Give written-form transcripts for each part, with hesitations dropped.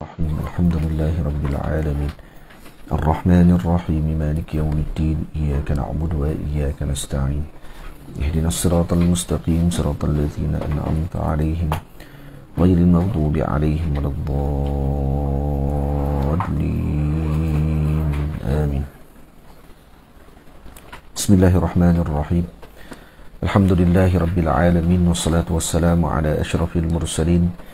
الرحيم الحمد لله رب العالمين الرحمن الرحيم مالك يوم الدين إياك نعبد وإياك نستعين اهدنا الصراط المستقيم صراط الذين أنعمت عليهم غير المغضوب عليهم ولا الضالين آمين. بسم الله الرحمن الرحيم الحمد لله رب العالمين والصلاة والسلام على أشرف المرسلين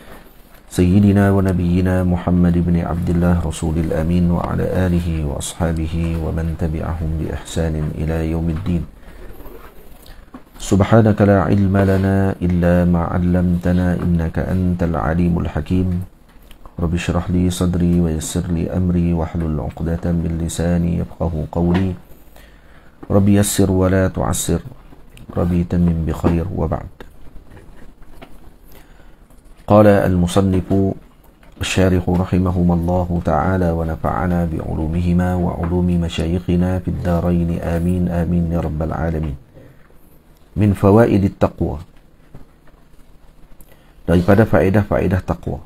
سيدنا ونبينا محمد بن عبد الله رسول الأمين وعلى آله وأصحابه ومن تبعهم بإحسان إلى يوم الدين. سبحانك لا علم لنا إلا ما علمتنا إنك أنت العليم الحكيم. رب اشرح لي صدري ويسر لي أمري واحلل عقدة من لساني يفقه قولي. رب يسر ولا تعسر ربي تمم بخير وبعد. قال المصنف الشارح رحمهما الله تعالى ونفعنا بعلومهما وعلوم مشايخنا في الدارين آمين آمين يا رب العالمين. من فوائد التقوى, daripada faedah-faedah taqwa.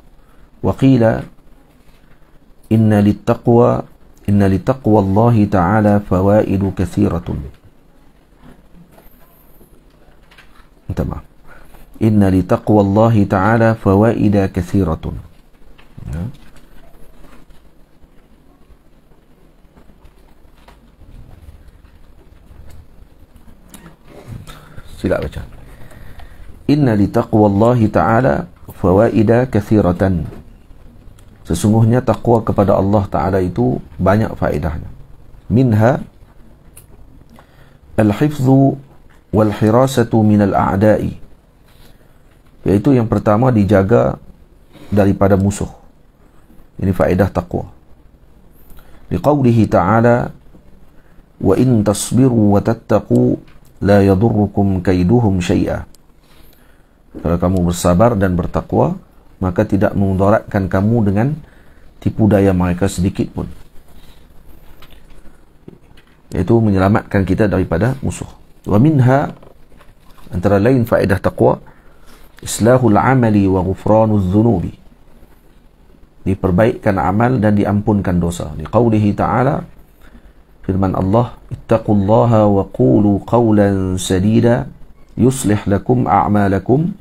Wa qila inna littaqwa Allah ta'ala fawaidu kathiratun. Maaf. Inna li taqwallahi ta'ala fawaida kathiratun. Sila baca. Inna li taqwallahi ta'ala fawaida kathiratan. Sesungguhnya taqwa kepada Allah Ta'ala itu banyak faedahnya. Minha al-hifzu wal-hirasatu minal a'da'i, yaitu yang pertama dijaga daripada musuh. Ini faedah taqwa. Liqaulihi ta'ala wa in tasbiru wa tattaqu la yadurrukum kaiduhum syai'a. Kalau kamu bersabar dan bertakwa, maka tidak memudaratkan kamu dengan tipu daya mereka sedikit pun. Yaitu menyelamatkan kita daripada musuh. Wa minha, antara lain faedah taqwa, islahul amali wa ghufranuz dhunubi, diperbaikkan amal dan diampunkan dosa. Liqaulihi ta'ala, firman Allah, ittaqullaha wa qulu qawlan sadida yuslih lakum a'malakum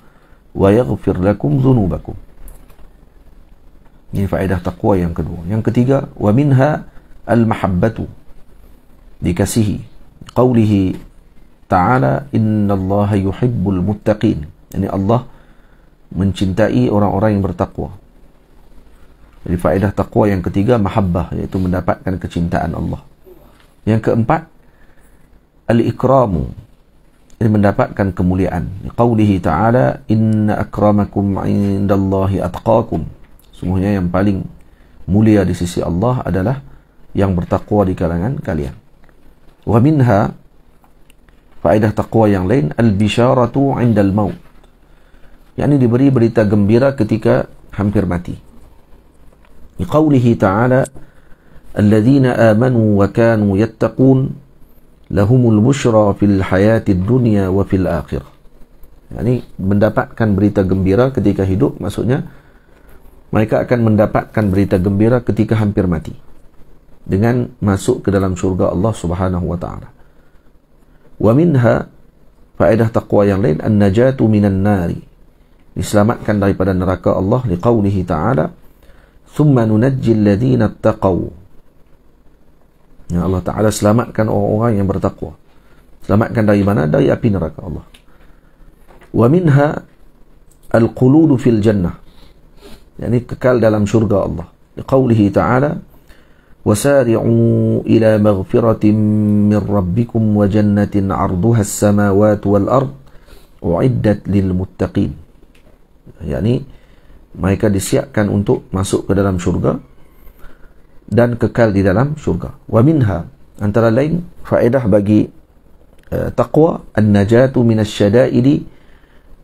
wa yaghfir lakum dhunubakum. Ini faedah taqwa yang kedua. Yang ketiga, wa minha al-mahabbatu, dikasihi. Qaulihi ta'ala, innallaha yuhibbul muttaqin. Ini Allah mencintai orang-orang yang bertakwa. Jadi faedah takwa yang ketiga mahabbah, yaitu mendapatkan kecintaan Allah. Yang keempat al-ikramu, ini mendapatkan kemuliaan. Qaulihi ta'ala, inna akramakum indallahi atqakum. Sungguhnya yang paling mulia di sisi Allah adalah yang bertakwa di kalangan kalian. Wa minha, faedah taqwa yang lain, al-bisharatu 'indal maut, yakni diberi berita gembira ketika hampir mati. Liqaulihi ta'ala, alladzina amanu wa kanu yattaqun lahumul busyra fil hayatid dunya wa fil akhirah. Yani mendapatkan berita gembira ketika hidup, maksudnya mereka akan mendapatkan berita gembira ketika hampir mati dengan masuk ke dalam syurga Allah Subhanahu wa taala. Wa minha, faedah taqwa yang lain, an-najatu minan nari, diselamatkan daripada neraka Allah. Liqaulihi ta'ala, thumma nunajjil ladzina ittaqaw. Ya, Allah Ta'ala selamatkan orang-orang yang bertakwa. Selamatkan dari mana? Dari api neraka Allah. Wa minha al-quludu fil jannah, yakni kekal dalam syurga Allah. Liqaulihi ta'ala, وَسَارِعُوا إِلَى مَغْفِرَةٍ مِّن رَبِّكُمْ وَجَنَّةٍ عَرْضُهَا السَّمَاوَاتُ وَالْأَرْضِ أُعِدَّتْ لِلْمُتَّقِينَ. Yani mereka disiapkan untuk masuk ke dalam syurga dan kekal di dalam syurga. Wa minha, antara lain faedah bagi taqwa, an-najatu minasy syada'idi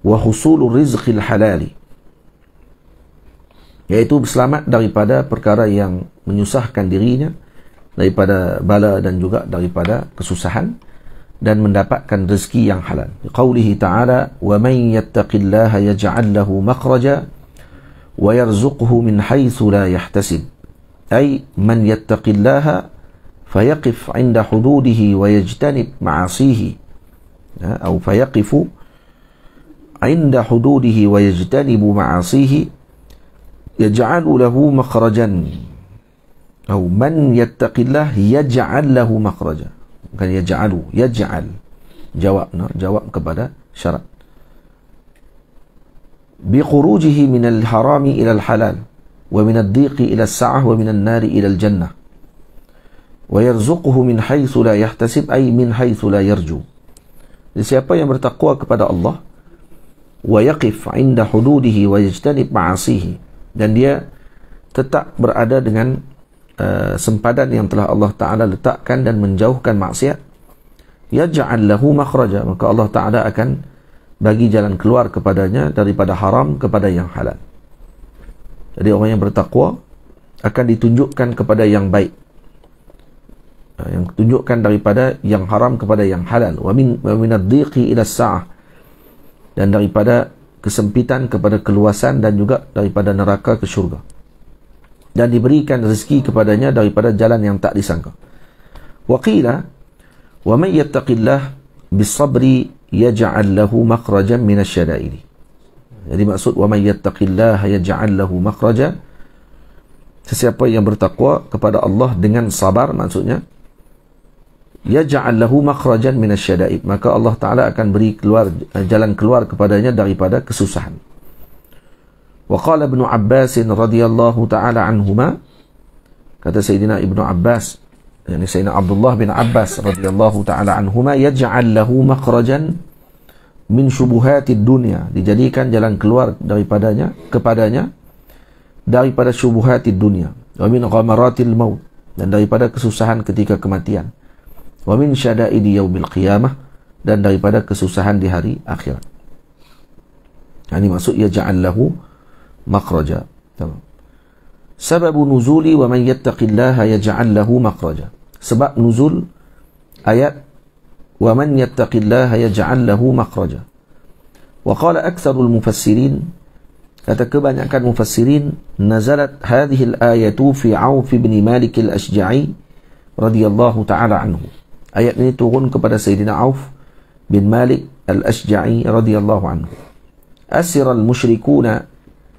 wa husulur rizqil halali, yaitu selamat daripada perkara yang menyusahkan dirinya, daripada bala dan juga daripada kesusahan, dan mendapatkan rezeki yang halal. Qaulihi ta'ala, wa man yattaqillaha yaj'al lahu makhraja wa yarzuqhu min haitsu la yahtasib, ay man yattaqillaha fayaqif 'inda hududihi wa yajtanib ma'asihi, atau fayaqifu 'inda hududihi wa yajtanibu ma'asihi yaj'alu lahu makhrajan, atau man yattaqillah yaj'al lahu makhraja, bukan yaj'alu, yaj'al, jawab kepada syarat, بخروجه من الحرام إلى الحلال ومن الضيق إلى السعة ومن النار إلى الجنة ويرزقه من حيث لا يحتسب أي من حيث لا يرجو. Siapa yang bertakwa kepada Allah, ويقف عند حدوده ويجتنب معاصيه, dan dia tetap berada dengan sempadan yang telah Allah Ta'ala letakkan dan menjauhkan maksiat, يجعل له مخرجا, maka Allah Ta'ala akan bagi jalan keluar kepadanya daripada haram kepada yang halal. Jadi orang yang bertakwa akan ditunjukkan kepada yang baik, yang tunjukkan daripada yang haram kepada yang halal, wa min ad-dhiqi ila as-sa'ah, dan daripada kesempitan kepada keluasan, dan juga daripada neraka ke syurga, dan diberikan rezeki kepadanya daripada jalan yang tak disangka. Wa qila wa man yattaqillah bis-sabri yaj'al lahu makhrajan min asy-syada'id. Jadi maksud wa may yattaqillaha yaj'al lahu makhraja, sesiapa yang bertakwa kepada Allah dengan sabar, maksudnya yaj'al lahu makhrajan min asy-syada'id, maka Allah Ta'ala akan beri jalan keluar kepadanya daripada kesusahan. Wa qala Ibnu Abbas radhiyallahu ta'ala anhuma, kata Sayyidina Ibnu Abbas, yani Sayyidina Abdullah bin Abbas radhiyallahu ta'ala anhuma, yaj'al lahu makhrajan min syubuhatid dunya, dijadikan jalan keluar kepadanya daripada syubuhatid dunya, wa min ghamaratil maut, dan daripada kesusahan ketika kematian, wa min syada'idi yaumil qiyamah, dan daripada kesusahan di hari akhirat. Yani maksud yaj'al lahu makhraja. Sababu nuzuli wa man yattaqillaha yaj'al lahu makhraja. Sebab nuzul ayat wa man yattaqillaha yaj'al lahu makhraja. Wa qala aktsarul mufassirin, kata kebanyakan mufassirin, nazalat hadhihi al-ayatu fi Auf bin Malik al-Ashja'i radhiyallahu ta'ala anhu. Ayat ini turun kepada Sayyidina Auf bin Malik al-Ashja'i radhiyallahu anhu. Asira al-musyrikuna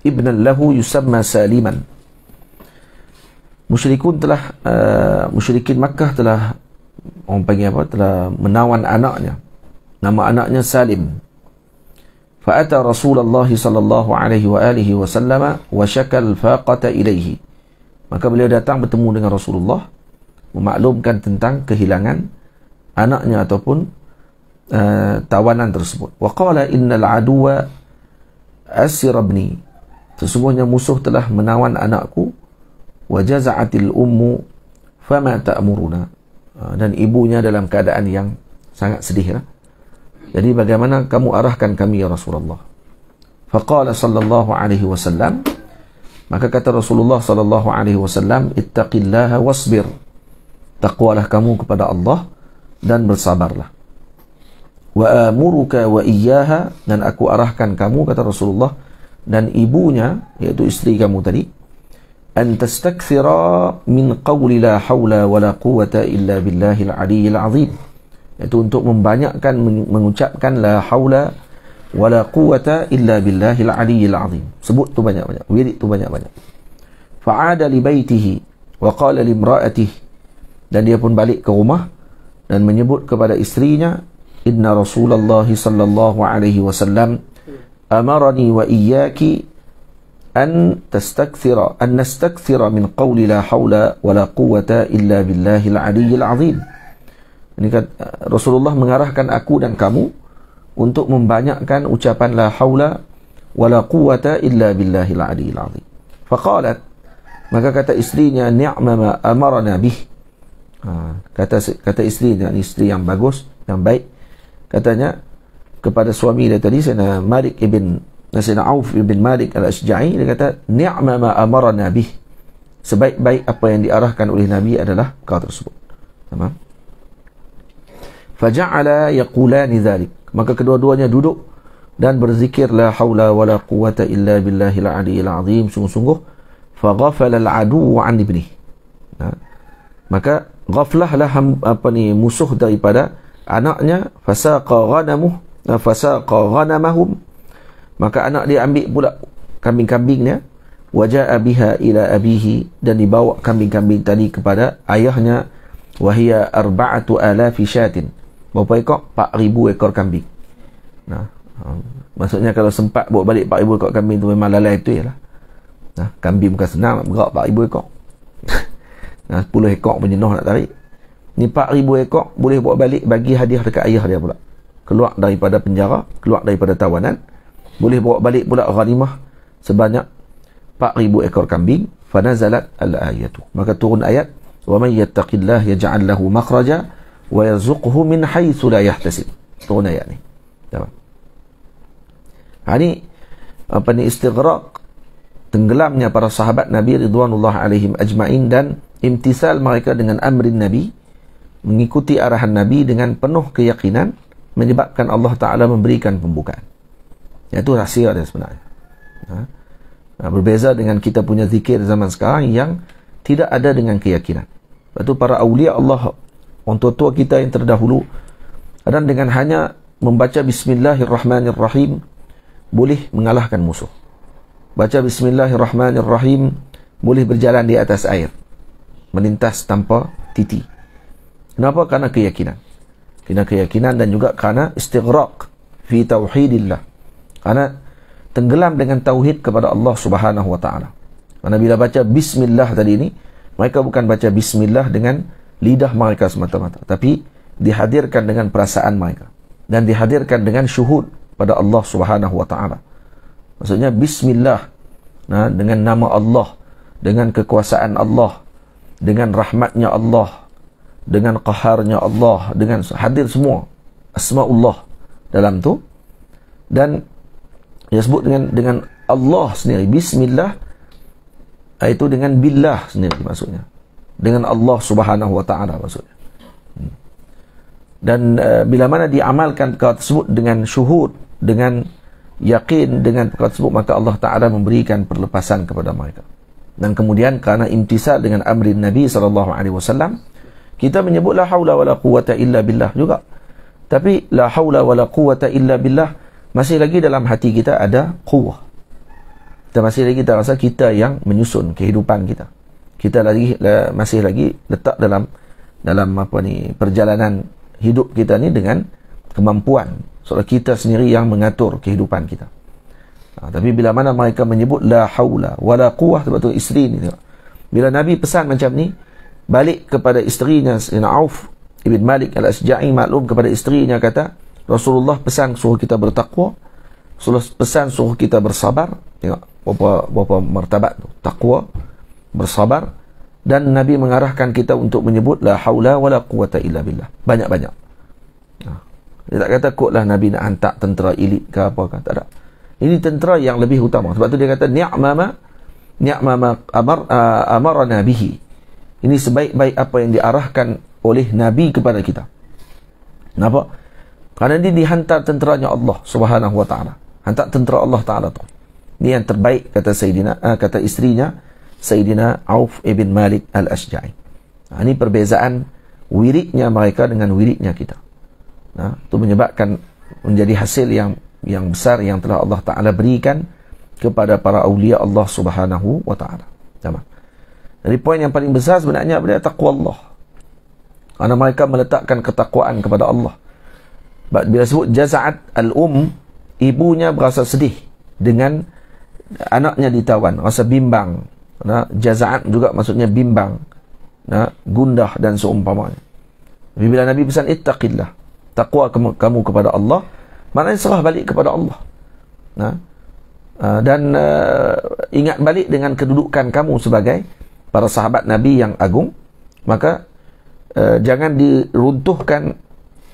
ibnan lahu yusamma Saliman. Musyrikin Makkah telah, orang panggil apa, telah menawan anaknya, nama anaknya Salim. Fa'ata Rasulullah sallallahu alaihi wa alihi wasallam wa syakal faqata ilaihi, maka beliau datang bertemu dengan Rasulullah, memaklumkan tentang kehilangan anaknya ataupun tawanan tersebut. Wa qala innal aduwa asirabni, sesungguhnya musuh telah menawan anakku. Wa jaza'atil ummu fama ta'muruna, dan ibunya dalam keadaan yang sangat sedih. Jadi bagaimana kamu arahkan kami ya Rasulullah? Faqala sallallahu alaihi wasallam, maka kata Rasulullah sallallahu alaihi wasallam, ittaqillaha wasbir, taqwalah kamu kepada Allah dan bersabarlah. Wa amuruka wa iyyaha, dan aku arahkan kamu, kata Rasulullah, dan ibunya, yaitu isteri kamu tadi, an tastakthira min qawli la hawla wa la quwwata illa billahil aliyyil azim, yaitu untuk membanyakkan mengucapkan la hawla wa la quwwata illa billahil aliyyil azim. Sebut tu banyak-banyak, wirid tu banyak-banyak. Fa'ada li baitihi wa qala li imra'atihi, dan dia pun balik ke rumah dan menyebut kepada isterinya, inna Rasulullah sallallahu alaihi wasallam amarani wa iyyaki an nastakthira min qawli la hawla wa la quwwata illa billahil aliyyil azim. Ini kan Rasulullah mengarahkan aku dan kamu untuk membanyakkan ucapan la hawla wa la quwwata illa billahil aliyyil azim. Faqalat, maka kata isterinya, ni'ma ma amarna bih. Kata isterinya, isteri yang bagus, yang baik, katanya kepada suami dia tadi, Sayyidina Auf bin Malik al-Ashja'i, dia kata, ni'ma ma amarna bih, sebaik-baik apa yang diarahkan oleh Nabi adalah perkara tersebut. Tamam. Faja'ala yaqulani dzalik, maka kedua-duanya duduk dan berzikir la haula wala quwata illa billahil aliyil azim, sungguh-sungguh faghafala al-adu an ibni. Maka ghaflahlah musuh daripada anaknya, fasaqa ghanamahum, maka anak dia ambil pula kambing-kambingnya, waja'a biha ila abihi, dan dibawa kambing-kambing tadi kepada ayahnya, wahia 4,000 syatin, berapa ekor? 4,000 ekor kambing. Maksudnya kalau sempat bawa balik 4,000 ekor kambing tu memang lalai tu ialah. Kambing bukan senang nak bergerak 4,000 ekor. 10 ekor menjenuh nak tarik. Ni 4,000 ekor boleh bawa balik bagi hadiah dekat ayah dia pula. Keluar daripada penjara, keluar daripada tawanan, boleh bawa balik pula ghanimah sebanyak 4,000 ekor kambing. Fanazalat al-ayatu, maka turun ayat, wa may yattaqillah yaj'al lahu makhraja wa yarzuqhu min haitsu la yahtasib. Turun ayat ni. Ini istighraq, tenggelamnya para sahabat Nabi ridwanullah alaihim ajma'in, dan imtisal mereka dengan amrin Nabi, mengikuti arahan Nabi dengan penuh keyakinan, menyebabkan Allah Ta'ala memberikan pembukaan. Itu rahsia dia sebenarnya. Berbeza dengan kita punya zikir zaman sekarang yang tidak ada dengan keyakinan. Lepas tu para awliya Allah, orang tua-tua kita yang terdahulu, dan dengan hanya membaca Bismillahirrahmanirrahim boleh mengalahkan musuh. Baca Bismillahirrahmanirrahim boleh berjalan di atas air, melintas tanpa titi. Kenapa? Karena keyakinan. Kerana keyakinan dan juga kerana istighraq fi tauhidillah. Karena tenggelam dengan tauhid kepada Allah Subhanahu wa taala. Karena bila baca bismillah tadi ini, mereka bukan baca bismillah dengan lidah mereka semata-mata, tapi dihadirkan dengan perasaan mereka dan dihadirkan dengan syuhud pada Allah Subhanahu wa taala. Maksudnya bismillah, dengan nama Allah, dengan kekuasaan Allah, dengan rahmatnya Allah, dengan qaharnya Allah, dengan hadir semua asmaullah dalam tu, dan dia sebut dengan Allah sendiri. Bismillah itu dengan billah sendiri maksudnya, dengan Allah Subhanahu wa taala maksudnya. Dan bila mana diamalkan perkara tersebut dengan syuhud, dengan yakin dengan perkara tersebut, maka Allah Ta'ala memberikan perlepasan kepada mereka. Dan kemudian kerana imtisal dengan amrin Nabi SAW, kita menyebut la haula wa la quwata illa billah juga. Tapi la haula wa la quwata illa billah, masih lagi dalam hati kita ada quwwah. Kita masih lagi kita rasa kita yang menyusun kehidupan kita. Kita masih lagi letak dalam perjalanan hidup kita ni dengan kemampuan. Soalnya kita sendiri yang mengatur kehidupan kita. Tapi bila mana mereka menyebut la haula wala quwwah, sebab tu isteri ni tengok. Bila Nabi pesan macam ni, balik kepada isterinya Sayyidina Auf ibn Malik al-Asja'i, maklum kepada isterinya, kata Rasulullah pesan suruh kita bertakwa, Rasulullah pesan suruh kita bersabar. Tengok berapa martabat tu, takwa, bersabar. Dan Nabi mengarahkan kita untuk menyebut la haula wala quwata illa billah banyak-banyak. Dia tak kata kotlah Nabi nak hantar tentera elit ke apa ke, tak ada. Ini tentera yang lebih utama. Sebab tu dia kata ni'mama amarana bihi. Ini sebaik-baik apa yang diarahkan oleh Nabi kepada kita. Kenapa? Kerana dia dihantar tenteranya Allah Subhanahu wa taala. Hantar tentera Allah Taala tu. Ini yang terbaik, kata kata isterinya Sayyidina Auf ibn Malik al-Asja'i. Ini perbezaan wiridnya mereka dengan wiridnya kita. Itu menyebabkan menjadi hasil yang besar yang telah Allah Ta'ala berikan kepada para awliya Allah Subhanahu wa ta'ala. Jadi poin yang paling besar sebenarnya adalah taqwa Allah. Kerana mereka meletakkan ketakwaan kepada Allah. Bila sebut jaza'at al-um, ibunya berasa sedih dengan anaknya ditawan, rasa bimbang. Jaza'at juga maksudnya bimbang, gundah dan seumpamanya. Tapi bila Nabi pesan ittaqillah, takwa kamu kepada Allah, maknanya serah balik kepada Allah. Dan ingat balik dengan kedudukan kamu sebagai para sahabat Nabi yang agung, maka jangan diruntuhkan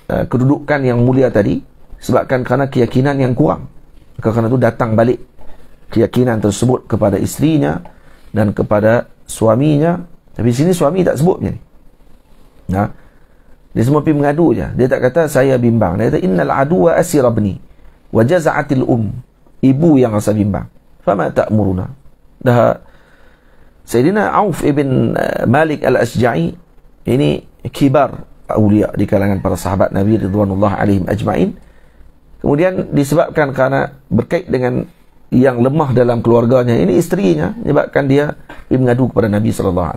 kedudukan yang mulia tadi sebabkan kerana keyakinan yang kurang. Maka kerana itu datang balik keyakinan tersebut kepada isterinya dan kepada suaminya. Tapi sini suami tak sebut macam ni. Dia semua pergi mengadu je. Dia tak kata saya bimbang. Dia kata innal aduwa asirabni. wa jaza'atil ibu yang rasa bimbang. Fama ta'muruna. Dah Sayyidina Auf ibn Malik al-Asja'i ini kibar awliya di kalangan para sahabat Nabi ridwanullah alaihim ajma'in. Kemudian disebabkan karena berkait dengan yang lemah dalam keluarganya, ini isterinya, menyebabkan dia mengadu kepada Nabi SAW.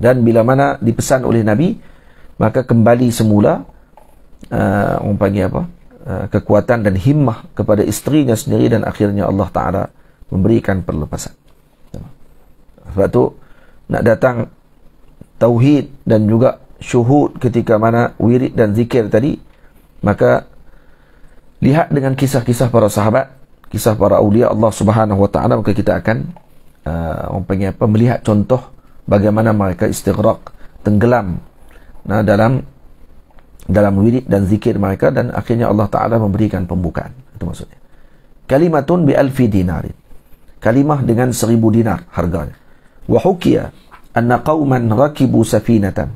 Dan bila mana dipesan oleh Nabi, maka kembali semula orang panggil apa, kekuatan dan himmah kepada isterinya sendiri, dan akhirnya Allah Ta'ala memberikan perlepasan. Sebab tu nak datang tauhid dan juga syuhud ketika mana wirid dan zikir tadi, maka lihat dengan kisah-kisah para sahabat, kisah para awliya Allah Subhanahu wa Ta'ala, maka kita akan orang panggil apa, melihat contoh bagaimana mereka istighraq, tenggelam dalam wirid dan zikir mereka, dan akhirnya Allah Ta'ala memberikan pembukaan. Itu maksudnya. Kalimatun bi alfi dinarin. Kalimah dengan 1000 dinar harganya. Wa hukiya anna qauman rakibu safinatan.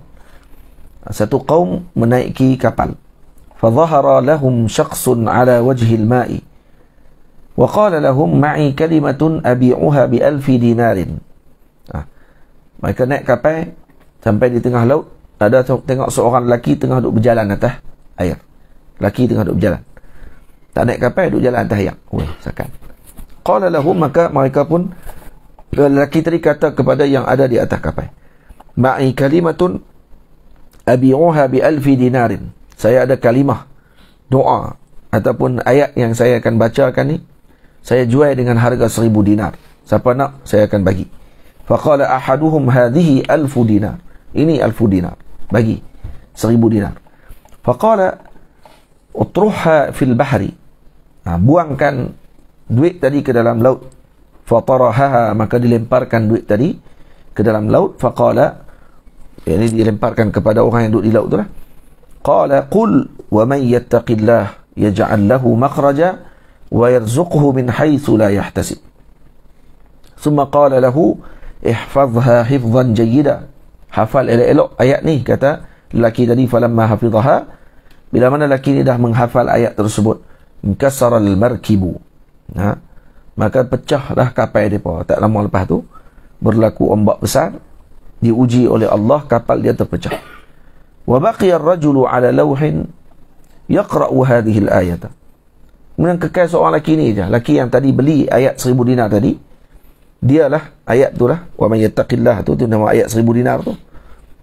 Satu kaum menaiki kapal. فظهر لهم شخص على وجه الماء وقال لهم معي كلمة أبيعها ب1000 دينار. Mereka naik kapal sampai di tengah laut, ada tengok seorang lelaki tengah duduk berjalan atas air. Lelaki tengah duduk berjalan, tak naik kapal, duduk jalan atas air. Sakan. Qala lahum, maka mereka pun, lelaki tadi kata kepada yang ada di atas kapal, ma'i kalimatun abi'uha bi1000 dinarin. Saya ada kalimah, doa ataupun ayat yang saya akan bacakan ni, saya jual dengan harga 1000 dinar. Siapa nak, saya akan bagi. Faqala ahaduhum hadhihi 1000 dinar. Ini 1000 dinar. Bagi 1000 dinar. Faqala utruhha fil bahri. Buangkan duit tadi ke dalam laut. Fatarahaha, maka dilemparkan duit tadi ke dalam laut. Faqala, ini dilemparkan kepada orang yang duduk di laut tu lah. Qala qul wa man yattaqillah yaj'al lahu makhraja wa yarzuqhu min haitsu la yahtasib. Summa qala lahu ihfazha hifzan jayyida. Hafal elok-elok ayat ni, kata lelaki tadi. Falamma hafidhaha, bila mana lelaki ni dah menghafal ayat tersebut, inkasara al-markibu, maka pecahlah kapal depa. Tak lama lepas tu berlaku ombak besar, diuji oleh Allah, kapal dia terpecah. Wa baqiya ar-rajulu 'ala lawhin yaqra'u hadhihi al-ayata. Kemudian kekal seorang lelaki ni je, lelaki yang tadi beli ayat 1000 dinar tadi, dialah ayat tu lah, wa man yattaqillah tu nama ayat 1000 dinar tu.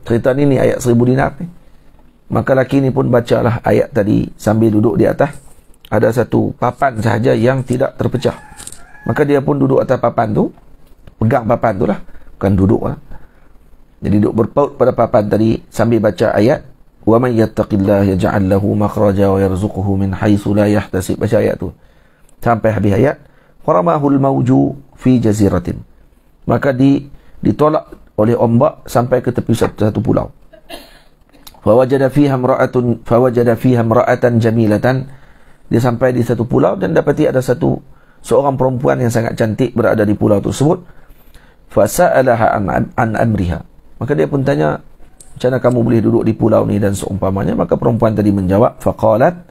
Cerita ni ayat 1000 dinar ni. Maka lelaki ni pun bacalah ayat tadi sambil duduk di atas. Ada satu papan sahaja yang tidak terpecah. Maka dia pun duduk atas papan tu, pegang papan tu lah, bukan duduk lah. Jadi duduk berpaut pada papan tadi sambil baca ayat, wa man yattaqillah yaj'al lahu makhraja wa yarzuquhu min haitsu la yahtasib. Baca ayat tu sampai habis ayat. Faramahul mawju fi jaziratin. Maka ditolak oleh ombak sampai ke tepi satu pulau. Fawajada fiha imra'atan jamilatan. Dia sampai di satu pulau dan dapati ada seorang perempuan yang sangat cantik berada di pulau tersebut. Fasa'alaha an amriha. Maka dia pun tanya, macam mana kamu boleh duduk di pulau ni dan seumpamanya. Maka perempuan tadi menjawab, faqalat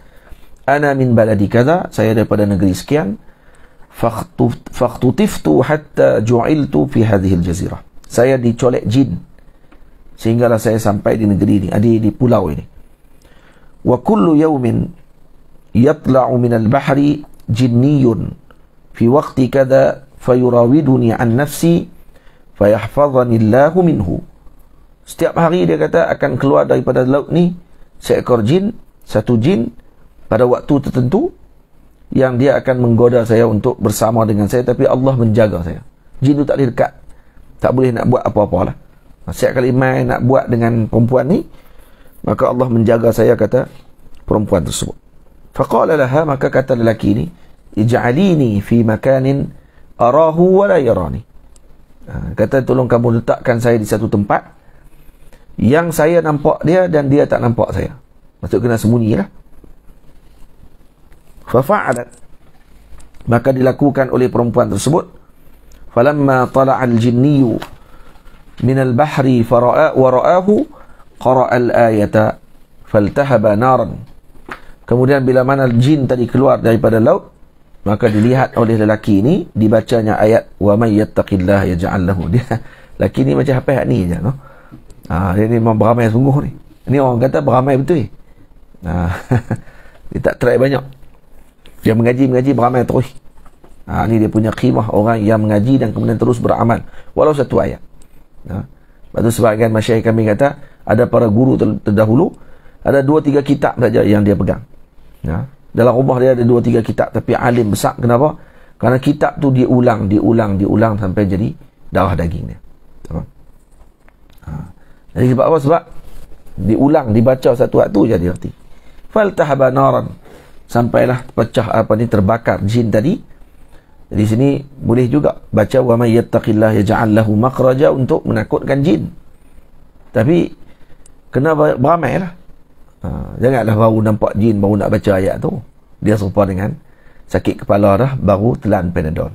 ana min baladi kadza, saya daripada negeri sekian. Fakhtutiftu hatta ju'iltu fi hadhihi al-jazirah. Saya dicolek jin sehinggalah saya sampai di negeri ini, di pulau ini. Wa kullu yawmin yatla'u min al-bahri jinniyun fi waqti kadza fayurawiduni an nafsi fayahfazani Allahu minhu. Setiap hari dia kata akan keluar daripada laut ni seekor jin, satu jin pada waktu tertentu yang dia akan menggoda saya untuk bersama dengan saya, tapi Allah menjaga saya. Jin tu tak boleh dekat, tak boleh nak buat apa-apa lah. Setiap kali main nak buat dengan perempuan ni, maka Allah menjaga saya, kata perempuan tersebut. Faqala laha, maka kata lelaki ni, ij'alini fi makanin arahu wa la yarani. Kata tolong kamu letakkan saya di satu tempat yang saya nampak dia dan dia tak nampak saya. Maksud kena sembunyilah. Fafa'alat, maka dilakukan oleh perempuan tersebut. Falamma tala'al jinniyu minal bahri wa ra'ahu qara'a al-ayata faltahaba naran Kemudian bila mana jin tadi keluar daripada laut, maka dilihat oleh lelaki ini, dibacanya ayat wa may yattaqillah yaj'al lahu. Dia lelaki ni macam apa ni je, no? Dia ni memang beramai sungguh ni. Ini orang kata beramai betul. Dia tak try banyak. Dia mengaji beramai terus. Ni dia punya khimah orang yang mengaji dan kemudian terus beramal walau satu ayat. Lepas tu sebahagian masyayikh kami kata, ada para guru terdahulu, ada 2-3 kitab saja yang dia pegang. Dalam rumah dia ada 2-3 kitab, tapi alim besar. Kenapa? Kerana kitab tu diulang sampai jadi darah daging dia. Jadi sebab apa? Sebab diulang, dibaca satu waktu je dia erti. Faltahaba naran, sampailah pecah terbakar jin tadi. Di sini boleh juga baca wa may yattaqillah yaj'al lahu makhraja untuk menakutkan jin. Tapi kena beramailah. Janganlah baru nampak jin baru nak baca ayat tu. Dia serupa dengan sakit kepala dah baru telan Panadol.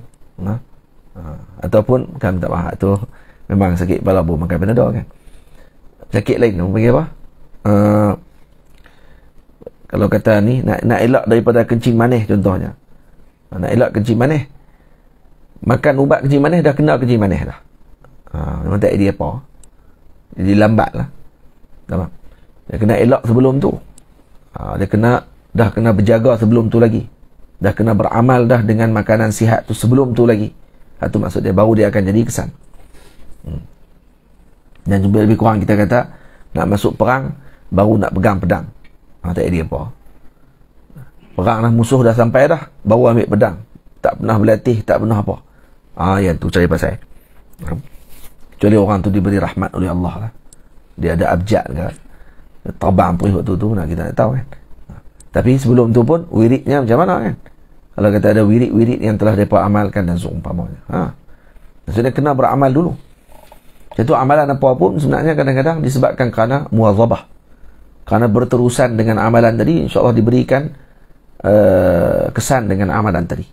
Ataupun kan tak faham tu memang sakit kepala baru makan Panadol kan. Sakit lain tu panggil apa? Kalau kata ni nak elak daripada kencing manis contohnya. Nak elak kencing manis, makan ubat kencing manis, dah kena kencing manis dah. Memang tak idea apa. Jadi lambat lah. Nampak? Dia kena elak sebelum tu. Dia dah kena berjaga sebelum tu lagi. Dah kena beramal dah dengan makanan sihat tu sebelum tu lagi. Itu maksud dia, baru dia akan jadi kesan. Dan juga lebih kurang kita kata, nak masuk perang, baru nak pegang pedang. Tak idea apa. Perang dah, musuh dah sampai dah, baru ambil pedang. Tak pernah berlatih, tak pernah apa. Yang tu cari pasal. Kecuali orang tu diberi rahmat oleh Allah lah. Dia ada abjad ke, terbang perih waktu tu, kita nak tahu kan. Tapi sebelum tu pun, wiridnya macam mana kan. Kalau kata ada wirid-wirid yang telah mereka amalkan dan seumpamanya. Maksudnya kena beramal dulu. Itu amalan apa pun sebenarnya kadang-kadang disebabkan kerana muwazabah. Kerana berterusan dengan amalan tadi, insyaAllah diberikan kesan dengan amalan tadi.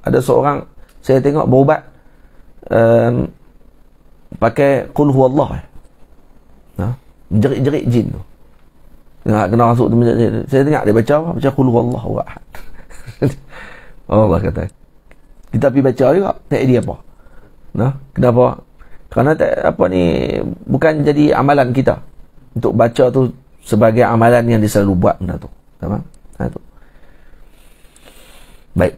Ada seorang, saya tengok berubat pakai qul huwallah. Jerit-jerit jin tu. Kena masuk tu, saya tengok dia baca qul huwallahu ahad. Allah kata, kita pergi baca juga, tak dia apa. Kenapa? Kerana bukan jadi amalan kita untuk baca tu sebagai amalan yang dia selalu buat benda tu. Tamam? Itu. Baik.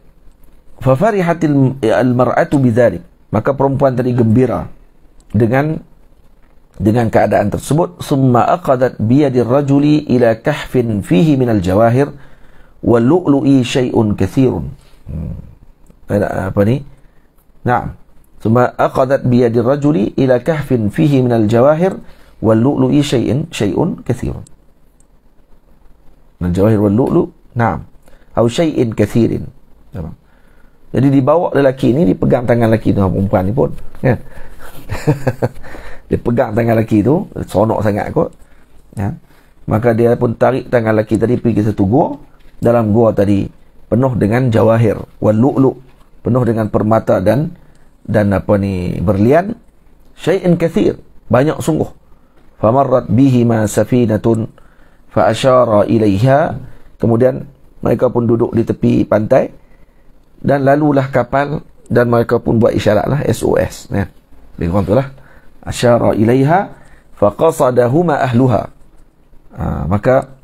Fa farihatil al-mar'atu bidzalik. Maka perempuan tadi gembira dengan keadaan tersebut. Summa aqadat bi yadir rajuli ila kahfin fihi min al-jawahir wal lu'lu'i syai'un katsirun. Apa ni? Naam. Summa aqadat bi yadir rajuli ila kahfin fihi min al-jawahir wal lu'lu'i syai'un katsirun. Al-jawahir wal lu'lu', naam. Atau syai'in kathirin. Jadi dibawa lelaki ni, dipegang tangan lelaki tu, perempuan ni pun kan. Dia pegang tangan lelaki tu, seronok sangat kot ya. Maka dia pun tarik tangan lelaki tadi pergi ke satu gua. Dalam gua tadi penuh dengan jawahir wal lu'lu', penuh dengan permata dan berlian, syai'in kathir, banyak sungguh. Famarrat bihi ma safinatun fa asyara ilaiha. Kemudian mereka pun duduk di tepi pantai dan lalulah kapal dan mereka pun buat isyarat lah, SOS ya. Lebih kurang tu lah, asyara ilaiha faqasadahuma ahluha. Maka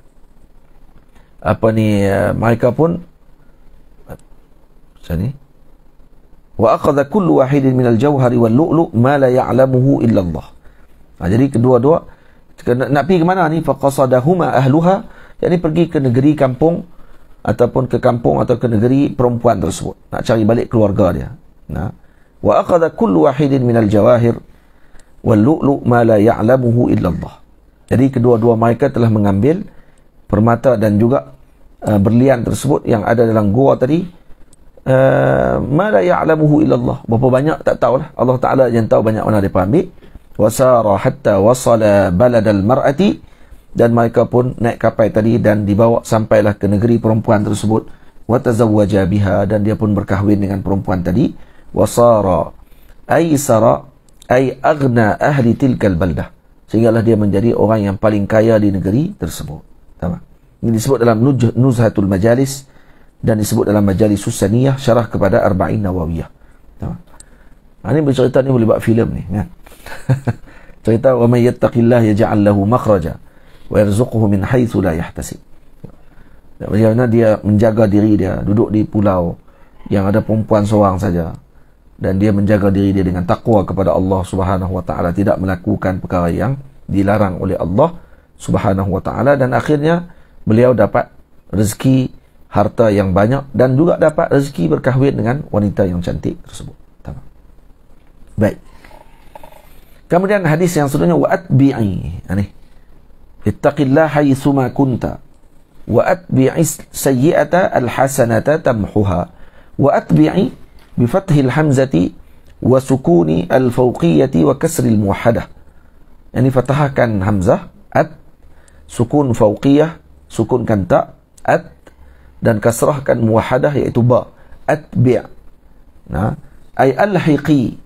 mereka pun macam ni, wa akhadha kullu wahidin minal jawhari wal lu'lu' ma la ya'lamuhu illa Allah. Jadi kedua-dua nak pergi ke mana ni? Faqasadahuma ahluha, yakni pergi ke negeri kampung ataupun ke kampung atau ke negeri perempuan tersebut, nak cari balik keluarga dia. Wa akhadha kullu wahidin minal jawahir wal lu'lu' ma la ya'lamuhu illa Allah. Jadi kedua-dua mereka telah mengambil permata dan juga berlian tersebut yang ada dalam gua tadi. Ma la ya'lamuhu illa Allah. Berapa banyak tak tahulah, Allah Taala yang tahu banyak mana mereka ambil. Wasara hatta wasala baladal mar'ati, dan mereka pun naik kapal tadi dan dibawa sampailah ke negeri perempuan tersebut. Wa tazawwaja biha, dan dia pun berkahwin dengan perempuan tadi. Wasara aysara ay aghna ahli tilkal baldah, sehinggalah dia menjadi orang yang paling kaya di negeri tersebut. Tamam. Ini disebut dalam Nuzhatul Majalis dan disebut dalam Majalisus Saniyah, syarah kepada Arba'in Nawawiyah. Ini bercerita ni boleh buat filem ni kan. Cerita wa may yattaqillah yaj'al lahu makhraja wa yarzuquhu min haitsu la yahtasib. Bagaimana dia menjaga diri dia, duduk di pulau yang ada perempuan seorang saja, dan dia menjaga diri dia dengan takwa kepada Allah Subhanahu wa taala, tidak melakukan perkara yang dilarang oleh Allah Subhanahu wa taala, dan akhirnya beliau dapat rezeki harta yang banyak dan juga dapat rezeki berkahwin dengan wanita yang cantik tersebut. Baik. Kemudian hadis yang seterusnya, wa atbi'i, ini ittaqillah haitsuma kunta wa atbi'i sayyi'ata alhasanata tamhuha wa atbi'i bi fathil hamzati wa sukuni alfawqiyati wa kasri almuwahhadah. Yani fathahkan hamzah at, sukun fawqiyah, sukunkan ta at, dan kasrahkan muwahhadah iaitu ba, atbi'. Nah, ay alhiqi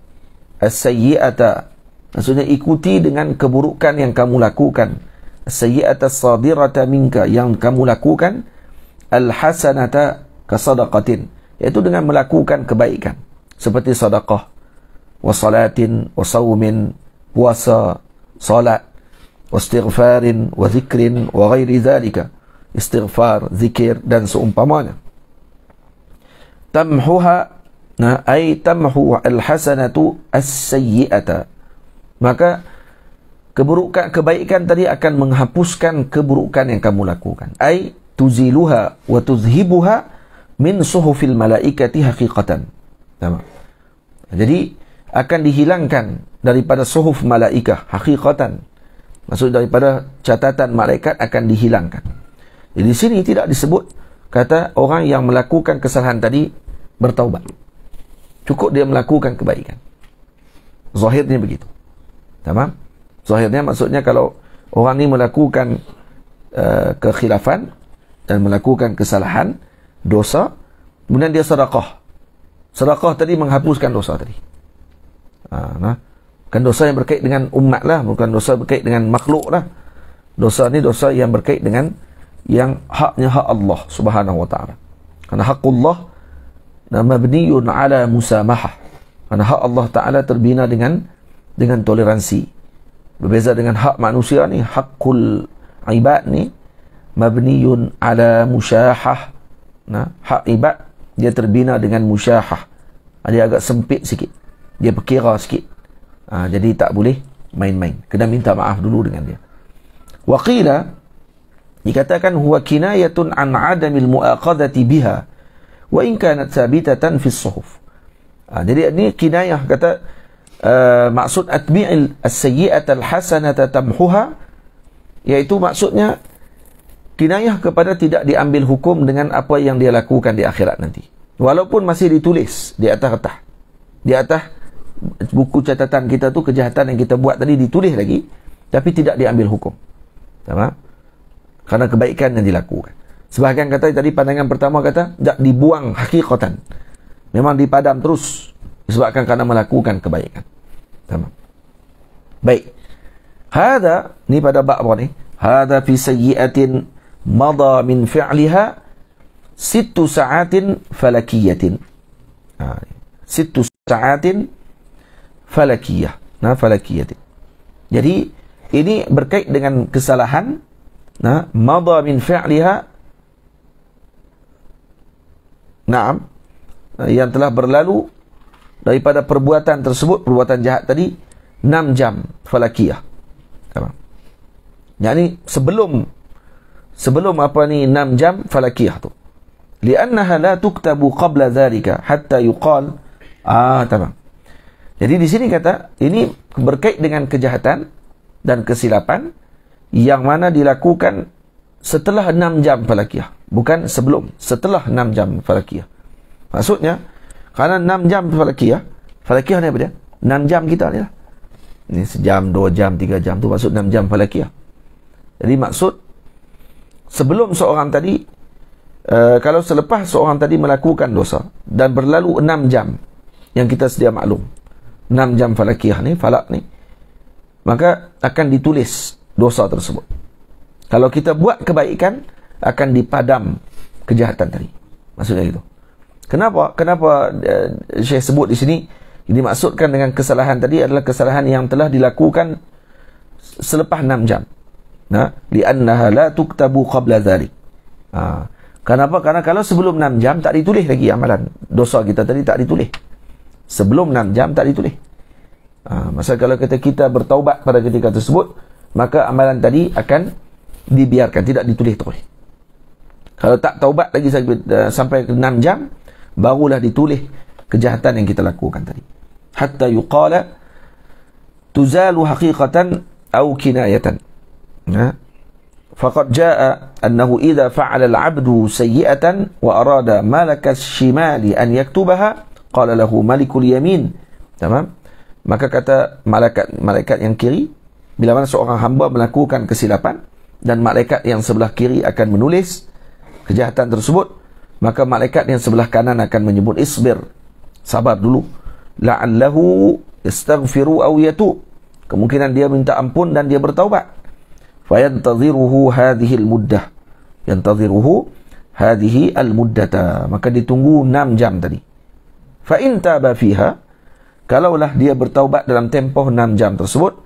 as-sayyi'ata, maksudnya ikuti dengan keburukan yang kamu lakukan, as-sayyi'ata as-sadirata minka, yang kamu lakukan, al-hasanata kasadaqatin, iaitu dengan melakukan kebaikan seperti sedekah, wa salatin wa saumin, puasa, salat, wa istighfarin wa zikrin wa ghairi dhalika, istighfar, zikir dan seumpamanya. Tamhuha, nah, ay tamhu al-hasanatu as-sayyi'ata, maka keburukan, kebaikan tadi akan menghapuskan keburukan yang kamu lakukan. Ay tuziluha wa tuzhibuha min suhufil malaikati haqiqatan. Jadi akan dihilangkan daripada suhuf malaikah haqiqatan, maksud daripada catatan malaikat akan dihilangkan. Jadi di sini tidak disebut kata orang yang melakukan kesalahan tadi bertaubat. Cukup dia melakukan kebaikan. Zahirnya begitu. Tamam? Zahirnya maksudnya kalau orang ni melakukan kekhilafan dan melakukan kesalahan, dosa, kemudian dia sedekah. Sedekah tadi menghapuskan dosa tadi. Bukan dosa yang berkait dengan umat lah, bukan dosa berkait dengan makhluk lah. Dosa ni dosa yang berkait dengan yang haknya hak Allah Subhanahu wa taala. Karena haqqullah mabniun ala musamahah. Karena hak Allah taala terbina dengan toleransi. Berbeza dengan hak manusia ni, haqqul ibad ni mabniun ala musyahah. Nah, hak ibad dia terbina dengan musyahah. Dia agak sempit sikit. Dia berkira sikit. Jadi tak boleh main-main. Kena minta maaf dulu dengan dia. Wa qila, dikatakan huwa kinayatun an adamil muaqadati biha wa in kanat thabitatan fi as-suhuf. Jadi ini kinayah, kata maksud atbi'il as-sayyi'ata al-hasanata tamhuha, iaitu maksudnya kinayah kepada tidak diambil hukum dengan apa yang dia lakukan di akhirat nanti. Walaupun masih ditulis di atas kertas, di atas buku catatan kita tu, kejahatan yang kita buat tadi ditulis lagi, tapi tidak diambil hukum. Tamam? Karena kebaikan yang dilakukan. Sebahagian kata tadi, pandangan pertama kata tak dibuang hakikatan, memang dipadam terus disebabkan karena melakukan kebaikan. Tamam. Baik. Hada ni pada bab apa ni? Hada fi sayyi'atin madha min fi'liha 6 sa'atin falakiyatin. 6 sa'atin falakiyah. Nah, falakiyatin. Jadi ini berkait dengan kesalahan. Nah, madha min fi'liha, na'am, yang telah berlalu daripada perbuatan tersebut, perbuatan jahat tadi, 6 jam falakiyah. Yani sebelum apa ni 6 jam falakiyah tu. Li'annaha la tuktabu qabla dhalika hatta yuqal. Tamam. Jadi di sini kata, ini berkait dengan kejahatan dan kesilapan yang mana dilakukan setelah 6 jam falakiyah, bukan sebelum, setelah 6 jam falakiyah. Maksudnya karena 6 jam falakiyah ni apa dia? 6 jam kita ni lah. Ini sejam, 2 jam, 3 jam tu maksud 6 jam falakiyah. Jadi maksud sebelum seorang tadi, kalau selepas seorang tadi melakukan dosa dan berlalu 6 jam yang kita sedia maklum, 6 jam falakiyah ni, falak ni, maka akan ditulis dosa tersebut. Kalau kita buat kebaikan, akan dipadam kejahatan tadi. Maksudnya itu. Kenapa Syekh sebut di sini dimaksudkan dengan kesalahan tadi adalah kesalahan yang telah dilakukan selepas 6 jam. Nah, li'annaha la tuktabu qabla dhalik. Kenapa? Karena kalau sebelum 6 jam tak ditulis lagi amalan dosa kita tadi, tak ditulis. Sebelum 6 jam tak ditulis. Masa kalau kita bertaubat pada ketika tersebut, maka amalan tadi akan dibiarkan, tidak ditulis terus. Kalau tak taubat lagi sampai 6 jam, barulah ditulis kejahatan yang kita lakukan tadi. Hatta yuqala tuzalu haqiqatan aw kinayatan. Faqad jaa annahu idza fa'ala al-'abdu sayyi'atan wa arada malaka ash-shimali an yaktubaha qala lahu malikul yamin. Tamam? Maka kata malaikat yang kiri, bila mana seorang hamba melakukan kesilapan dan malaikat yang sebelah kiri akan menulis kejahatan tersebut, maka malaikat yang sebelah kanan akan menyebut isbir, sabar dulu, la'allahu yastaghfiru aw yatub, kemungkinan dia minta ampun dan dia bertaubat. Fayantadhiruhu hadhihi al-muddah, yantadhiruhu hadhihi al-muddata, maka ditunggu 6 jam tadi. Fa in taba fiha, kalaulah dia bertaubat dalam tempoh 6 jam tersebut,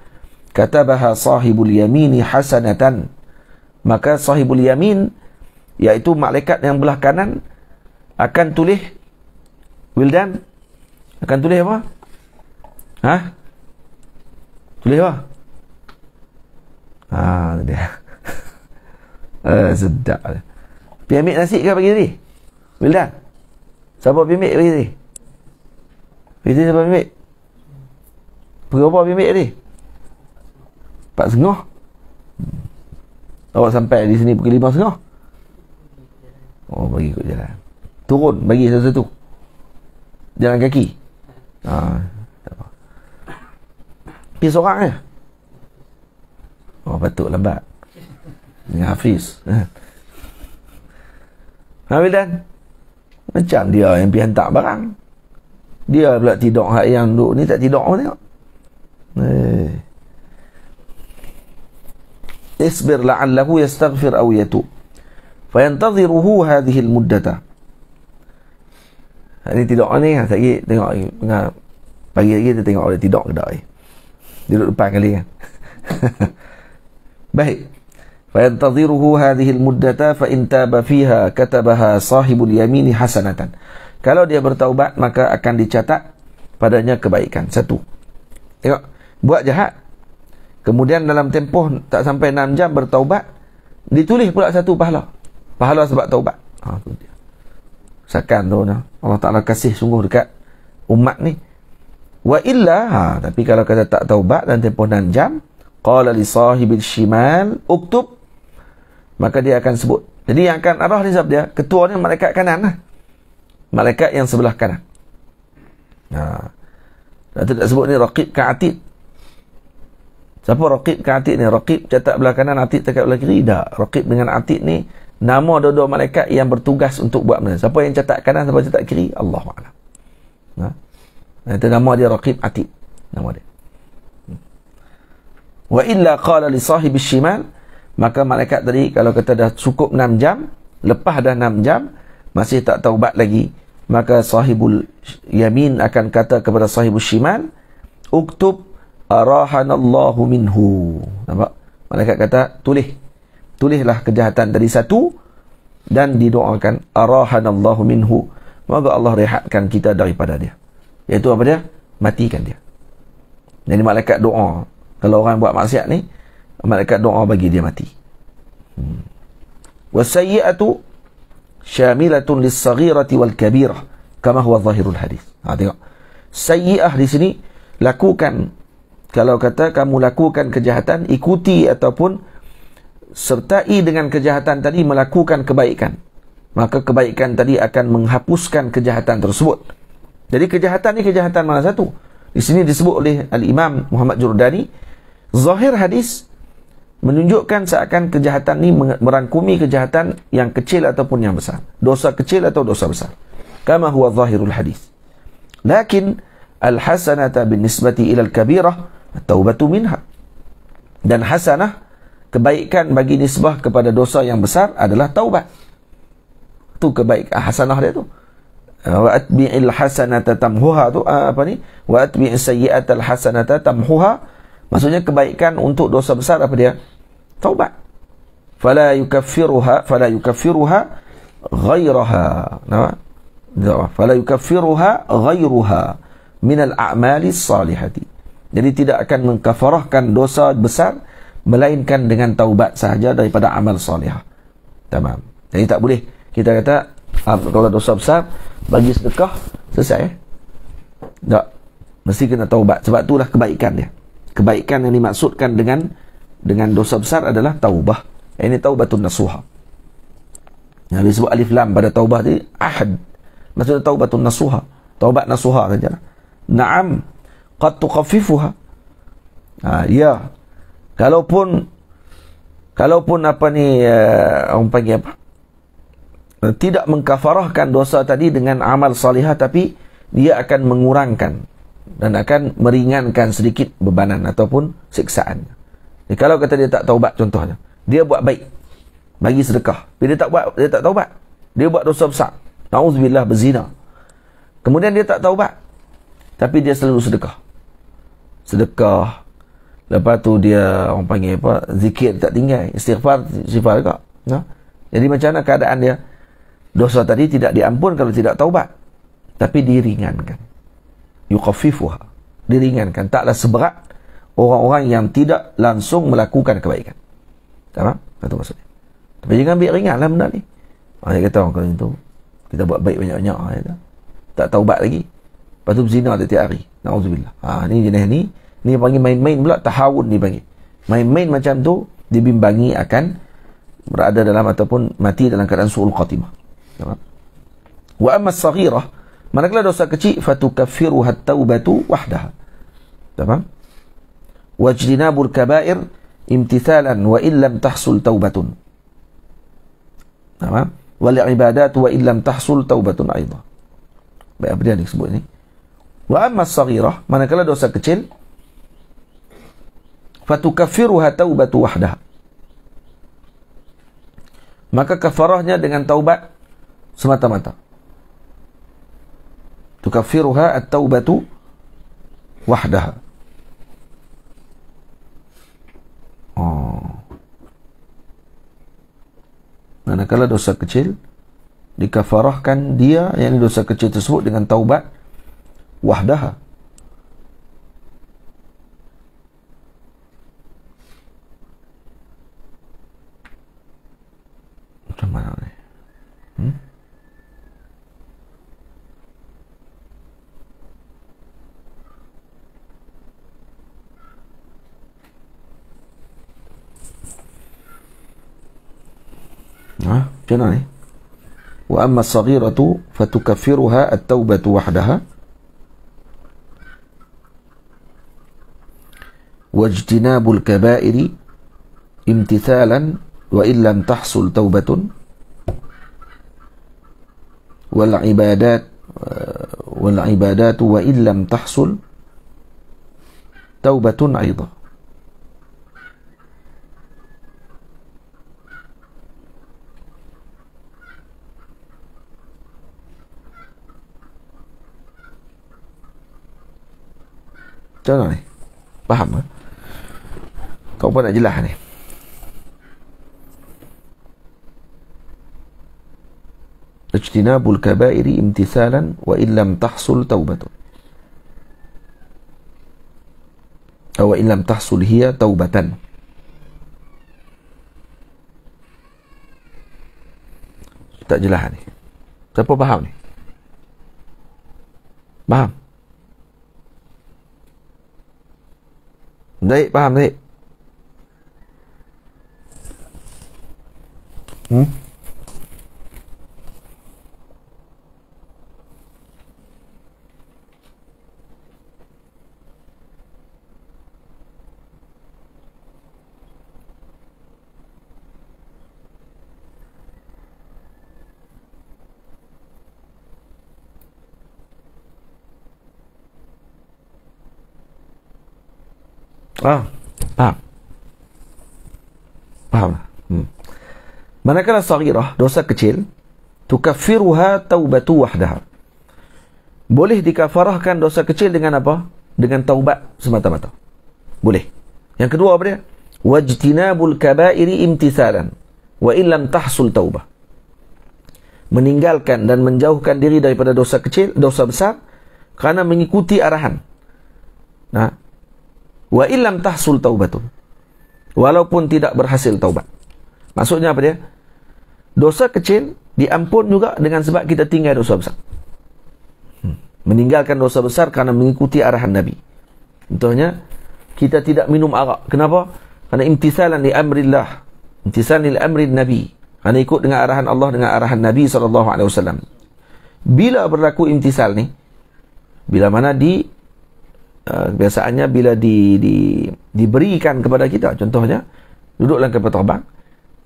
katabaha sahibul yamini hasanatan, maka sahibul yamin, iaitu malaikat yang belah kanan, akan tulis, Wildan, akan tulis apa? Tulis apa? Dia. Sedap. Pergi ambil nasi ke pagi tadi? Wildan, siapa pergi ambil pagi tadi? Pagi tadi siapa ambil? Pergi apa pergi ambil tadi? 4:30. Awak sampai di sini pukul 5:30. Oh, bagi ikut jalan. Turun, bagi satu-satu. Jalan kaki. Tak apa. Pergi seorang je. Oh, patut lambat. Dengan Hafiz. Wildan, macam dia yang pergi hantar barang. Dia pula tidur, hak yang duduk ni tak tidur pun tengok. Isbir la'allahu yastaghfir aw yatub. Fayantadhiruhu hadhihi al-muddata. Ini tidur ni kan, lagi tengok pagi lagi kita tengok dia tidur ke tak. Duduk depan kali kan. Baik. Fayantadhiruhu hadhihi al-muddata fa in taba fiha katabaha sahibul yamini hasanatan. Kalau dia bertaubat, maka akan dicatat padanya kebaikan. 1. Tengok, buat jahat, kemudian dalam tempoh tak sampai 6 jam bertaubat, ditulis pula 1 pahala. Pahala sebab taubat. Tu dia. Sakan tu Allah Ta'ala kasih sungguh dekat umat ni. Wa illa, tapi kalau kata tak taubat dan tempoh 6 jam, qala li sahibil shimal uktub, maka dia akan sebut. Jadi yang akan arah ni siapa dia? Ketua ni malaikat kanan lah. Malaikat yang sebelah kanan. Itu tak sebut ni raqib ka'atid. Siapa raqib ka'atid ni? Raqib catat belah kanan, atid catat belah kiri. Tak. Raqib dengan atid ni nama dua-dua malaikat yang bertugas untuk buat benda. Siapa yang catat kanan, siapa catat kiri, Allahu'alam. Itu nama dia raqib atid. Nama dia. Wa illa qala li sahibi shimal, maka malaikat tadi kalau kata dah cukup 6 jam, lepas dah 6 jam masih tak taubat lagi, maka sahibul yamin akan kata kepada sahibul shimal, uktub arahanallahu minhu. Nampak? Malaikat kata tulislah kejahatan tadi 1 dan didoakan arahanallahu minhu, moga Allah rehatkan kita daripada dia. Iaitu apa dia? Matikan dia. Jadi malaikat doa. Kalau orang buat maksiat ni, malaikat doa bagi dia mati. Wasayyi'atu syamilatun lis-saghirati wal-kabirah kama huwa zahirul hadis. Tengok. Sayyi'ah di sini lakukan. Kalau kata kamu lakukan kejahatan, ikuti ataupun sertai dengan kejahatan tadi melakukan kebaikan, maka kebaikan tadi akan menghapuskan kejahatan tersebut. Jadi kejahatan ni kejahatan mana satu? Di sini disebut oleh Al-Imam Muhammad Jurdani, zahir hadis menunjukkan seakan kejahatan ni merangkumi kejahatan yang kecil ataupun yang besar, dosa kecil atau dosa besar, kama huwa zahirul hadis. Lakin al-hasanata bin nisbati ila al-kabirah at-taubatu minha. Dan hasanah kebaikan bagi nisbah kepada dosa yang besar adalah taubat. Tu kebaikan hasanah dia tu. Wa atbi'il hasanata tamhuha tu apa ni? Wa atbi'is sayyi'atal hasanata tamhuha. Maksudnya kebaikan untuk dosa besar apa dia? Taubat. Fala yukaffiruha ghairaha. Fala yukaffiruha ghairuha minal a'mali salihati. Jadi tidak akan mengkafarahkan dosa besar melainkan dengan taubat sahaja daripada amal salihah. Tamam. Jadi tak boleh kita kata kalau dosa besar bagi sedekah selesai. Tak. Mesti kena taubat. Sebab itulah kebaikan dia. Kebaikan yang dimaksudkan dengan dosa besar adalah taubah. Ini taubatun nasuha. Yang disebut alif lam pada taubah tadi ahad. Maksudnya taubatun nasuha. Taubat nasuha saja. Naam, qad tukhaffifuha. Ya. Kalaupun apa ni orang panggil apa? Tidak mengkafarahkan dosa tadi dengan amal salihah, tapi dia akan mengurangkan dan akan meringankan sedikit bebanan ataupun siksaan. Jadi kalau kata dia tak taubat contohnya, dia buat baik, bagi sedekah, tapi dia tak taubat. Dia buat dosa besar. Nauzubillah berzina. Kemudian dia tak taubat. Tapi dia selalu sedekah. Sedekah. Lepas tu dia orang panggil apa? Zikir tak tinggal. Istighfar juga. Nah? Jadi macam mana keadaan dia? Dosa tadi tidak diampun kalau tidak taubat. Tapi diringankan. Yukhaffifuha. Diringankan. Taklah seberat orang-orang yang tidak langsung melakukan kebaikan. Faham? Itu maksudnya. Tapi jangan ambil ringanlah benda ni. Dia kata kalau itu kita buat baik banyak-banyak. Tak taubat lagi. Lepas tu berzina setiap hari. Na'udzubillah. Ni jenis ni. Ni panggil main-main pula. Tahawun ni panggil. Main-main macam tu dibimbangi akan berada dalam ataupun mati dalam keadaan su'ul khatimah. Wa amma as-saghirah, manakala dosa kecil, fatukaffiruha at-taubatu wahdaha. Tamam? Wajtinabul kaba'ir imtithalan wa illam tahsul taubatun. Tamam? Wal ibadat wa illam tahsul taubatun aidan. Baik, apa dia disebut ni? Wa amma as-saghirah, manakala dosa kecil, fatukaffiruha taubatu wahdaha. Maka kafarahnya dengan taubat semata-mata. Tukaffiruha at-taubatu wahdaha. Manakala dosa kecil dikafarahkan dia, yakni dosa kecil tersebut dengan taubat wahdaha. Macam mana ni? Macam mana ni? Wa amma as-saghiratu fatukaffiruha at-taubatu wahdaha wajtinabul kaba'iri imtithalan wa illam tahsul taubatun wal ibadatu wa illam tahsul taubatun aidan. Macam mana ni? Faham ke? Kau pun nak jelas ni. Ijtinabul kaba'iri imtithalan wa illam tahsul taubatun. Wa illam tahsul hiya taubatan. Tak jelas ni. Siapa faham ni? Faham? Baik, faham baik. Faham? Manakala saghirah, dosa kecil, tukaffiruha taubatu wahdaha. Boleh dikafarahkan dosa kecil dengan apa? Dengan taubat semata-mata. Boleh. Yang kedua apa dia? Wajtinabul kabairi imtithalan wa illam tahsul taubah. Meninggalkan dan menjauhkan diri daripada dosa kecil, dosa besar, kerana mengikuti arahan. Nah, wa illam tahsul taubatun. Walaupun tidak berhasil taubat. Maksudnya apa dia? Dosa kecil diampun juga dengan sebab kita tinggal dosa besar. Meninggalkan dosa besar kerana mengikuti arahan Nabi. Contohnya, kita tidak minum arak. Kenapa? Kerana imtisalan li amrillah. Imtisalan li amrin Nabi. Kerana ikut dengan arahan Allah, dengan arahan Nabi SAW. Bila berlaku imtisal ni, bila mana biasaannya bila diberikan kepada kita, contohnya, duduk dalam kapal terbang,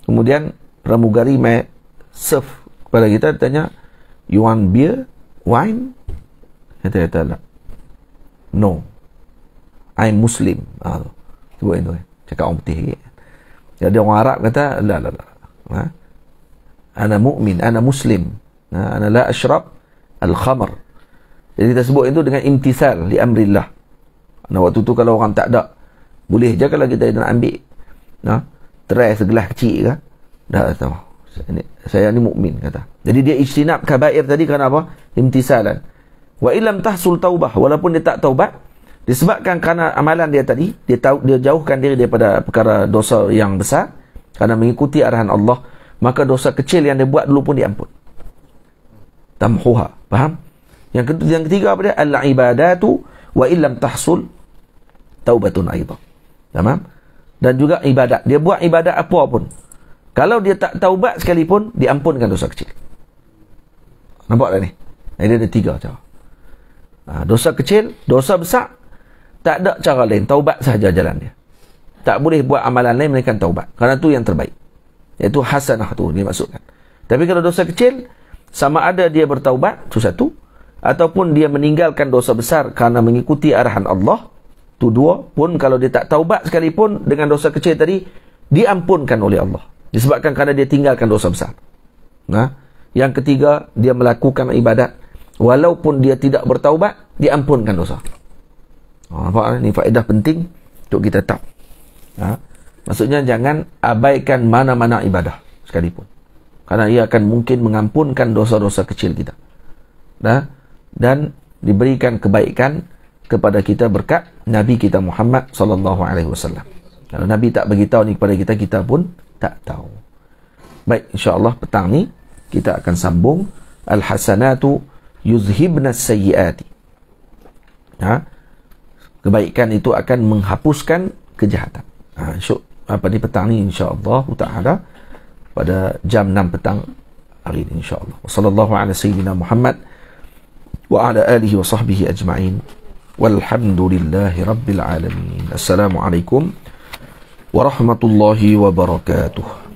kemudian pramugari mai serve kepada kita, tanya, you want beer? Wine? Kata tak. No. I'm Muslim. Sebut itu. Cakap orang putih. Jadi orang Arab kata, la. Ana mu'min, ana Muslim. Ana la ashrab al-khamr. Jadi kita sebut itu dengan imtisal li amrillah. Nah, waktu tu kalau orang tak ada, boleh je kalau kita nak ambil. Try segelas kecil ke? Dah tahu. Saya ni mukmin kata. Jadi dia ijtinab kabair tadi kerana apa? Imtisalan. Wa illam tahsul taubah, walaupun dia tak taubat, disebabkan kerana amalan dia tadi, dia jauhkan diri daripada perkara dosa yang besar, kerana mengikuti arahan Allah, maka dosa kecil yang dia buat dulu pun diampun. Tamhuha. Faham? Yang ketiga apa dia? Al-ibadatu wa illam tahsul taubatun aidan. Faham? Dan juga ibadat. Dia buat ibadat apa pun, kalau dia tak taubat sekalipun, diampunkan dosa kecil. Nampak tak ni? Dia ada tiga cara. Dosa kecil, dosa besar, tak ada cara lain. Taubat sahaja jalan dia. Tak boleh buat amalan lain melainkan taubat. Kerana tu yang terbaik. Iaitu hasanah tu dimaksudkan. Tapi kalau dosa kecil, sama ada dia bertaubat, tu satu, ataupun dia meninggalkan dosa besar kerana mengikuti arahan Allah, tu dua. Pun kalau dia tak taubat sekalipun dengan dosa kecil tadi, diampunkan oleh Allah. Disebabkan kerana dia tinggalkan dosa besar. Yang ketiga, dia melakukan ibadat, walaupun dia tidak bertaubat, diampunkan dosa. Nampak? Ini faedah penting untuk kita tahu. Maksudnya jangan abaikan mana-mana ibadah sekalipun. Kerana ia akan mungkin mengampunkan dosa-dosa kecil kita. Dan diberikan kebaikan kepada kita berkat Nabi kita Muhammad SAW. Kalau Nabi tak beritahu ni kepada kita, kita pun tak tahu. Baik, insya-Allah petang ni kita akan sambung al-hasanatu yuzhibna sayyiati. Kebaikan itu akan menghapuskan kejahatan. Pada petang ni insya-Allah taala pada jam 6 petang hari ini insya-Allah. Wassallallahu ala sayyidina Muhammad wa ala alihi wa sahbihi ajma'in. Walhamdulillahi rabbil alamin. Assalamualaikum warahmatullahi wabarakatuh.